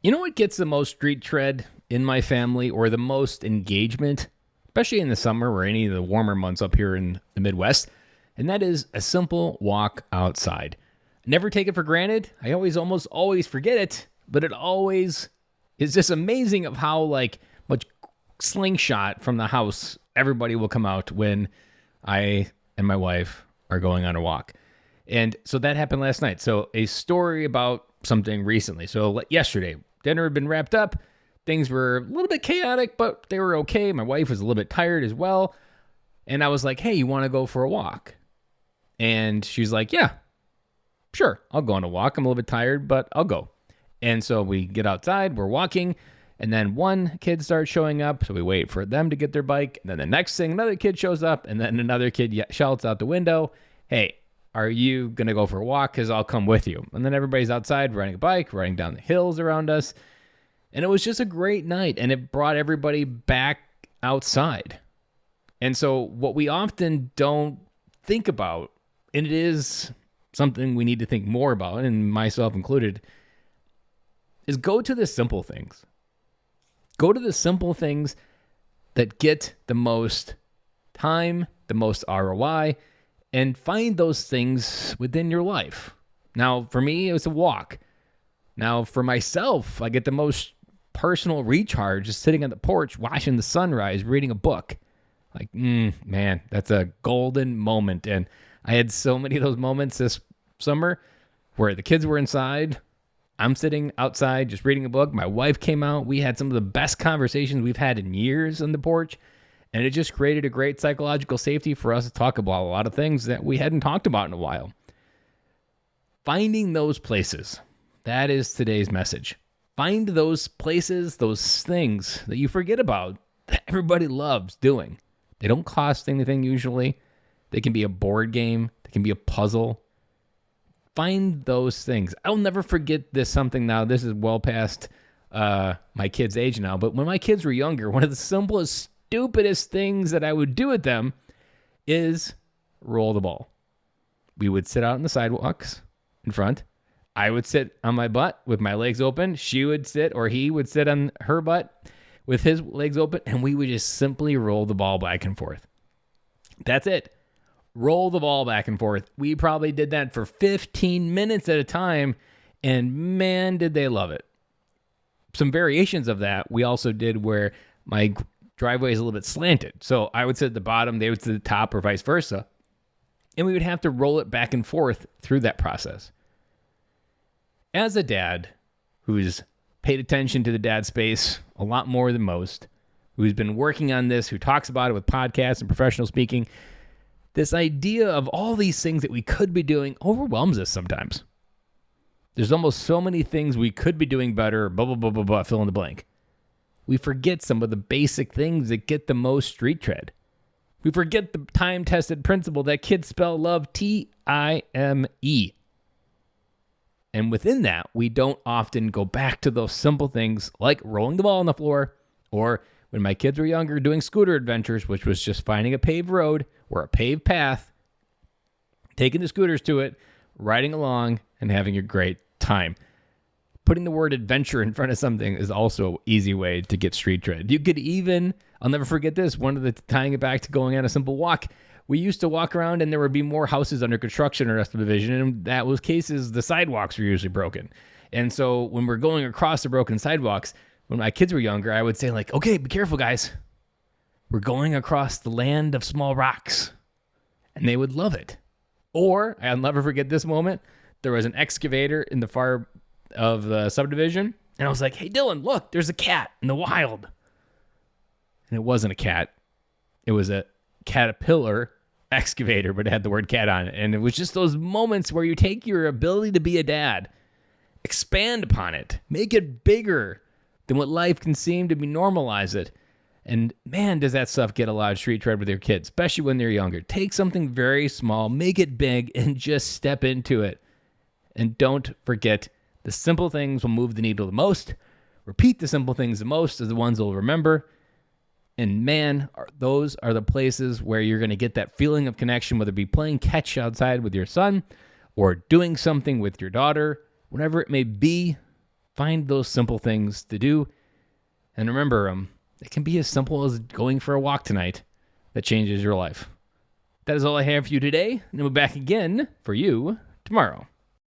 You know what gets the most street tread in my family or the most engagement, especially in the summer or any of the warmer months up here in the Midwest? And that is a simple walk outside. Never take it for granted. I almost always forget it, but it always is just amazing of how much slingshot from the house everybody will come out when I and my wife are going on a walk. And so that happened last night. So a story about something recently. So yesterday, dinner had been wrapped up. Things were a little bit chaotic, but they were okay. My wife was a little bit tired as well. And I was like, hey, you want to go for a walk? And she's like, yeah, sure. I'll go on a walk. I'm a little bit tired, but I'll go. And so we get outside, we're walking, and then one kid starts showing up. So we wait for them to get their bike. And then the next thing, another kid shows up, and then another kid shouts out the window, hey, are you going to go for a walk? Because I'll come with you. And then everybody's outside riding a bike, riding down the hills around us. And it was just a great night. And it brought everybody back outside. And so what we often don't think about, and it is something we need to think more about, and myself included, is go to the simple things. Go to the simple things that get the most time, the most ROI, and find those things within your life. Now, for me, it was a walk. Now, for myself, I get the most personal recharge just sitting on the porch, watching the sunrise, reading a book. Man, that's a golden moment. And I had so many of those moments this summer where the kids were inside. I'm sitting outside just reading a book. My wife came out. We had some of the best conversations we've had in years on the porch. And it just created a great psychological safety for us to talk about a lot of things that we hadn't talked about in a while. Finding those places. That is today's message. Find those places, those things that you forget about that everybody loves doing. They don't cost anything usually. They can be a board game. They can be a puzzle. Find those things. I'll never forget this something now. This is well past my kids' age now. But when my kids were younger, one of the simplest, stupidest things that I would do with them is roll the ball. We would sit out on the sidewalks in front. I would sit on my butt with my legs open. She would sit, or he would sit on her butt with his legs open, and we would just simply roll the ball back and forth. That's it. Roll the ball back and forth. We probably did that for 15 minutes at a time, and man, did they love it. Some variations of that we also did where my driveway is a little bit slanted. So I would sit at the bottom, they would sit at the top, or vice versa. And we would have to roll it back and forth through that process. As a dad who's paid attention to the dad space a lot more than most, who's been working on this, who talks about it with podcasts and professional speaking, this idea of all these things that we could be doing overwhelms us sometimes. There's almost so many things we could be doing better, blah, blah, blah, blah, blah, fill in the blank. We forget some of the basic things that get the most street tread. We forget the time-tested principle that kids spell love T-I-M-E. And within that, we don't often go back to those simple things like rolling the ball on the floor, or when my kids were younger, doing scooter adventures, which was just finding a paved road or a paved path, taking the scooters to it, riding along, and having a great time. Putting the word adventure in front of something is also an easy way to get street tread. You could even, I'll never forget this, tying it back to going on a simple walk, we used to walk around and there would be more houses under construction in our subdivision, and in that was cases, the sidewalks were usually broken. And so when we're going across the broken sidewalks, when my kids were younger, I would say okay, be careful guys. We're going across the land of small rocks. And they would love it. Or, I'll never forget this moment, there was an excavator in the far of the subdivision, and I was like, hey Dylan, look, there's a cat in the wild. And it wasn't a cat. It was a caterpillar excavator, but it had the word cat on it. And it was just those moments where you take your ability to be a dad, expand upon it, make it bigger than what life can seem to be, normalize it. And man, does that stuff get a lot of street tread with your kids, especially when they're younger. Take something very small, make it big, and just step into it. And don't forget, the simple things will move the needle the most. Repeat the simple things the most are the ones they'll remember. And man, those are the places where you're going to get that feeling of connection, whether it be playing catch outside with your son or doing something with your daughter, whatever it may be. Find those simple things to do. And remember, it can be as simple as going for a walk tonight that changes your life. That is all I have for you today. And we'll be back again for you tomorrow.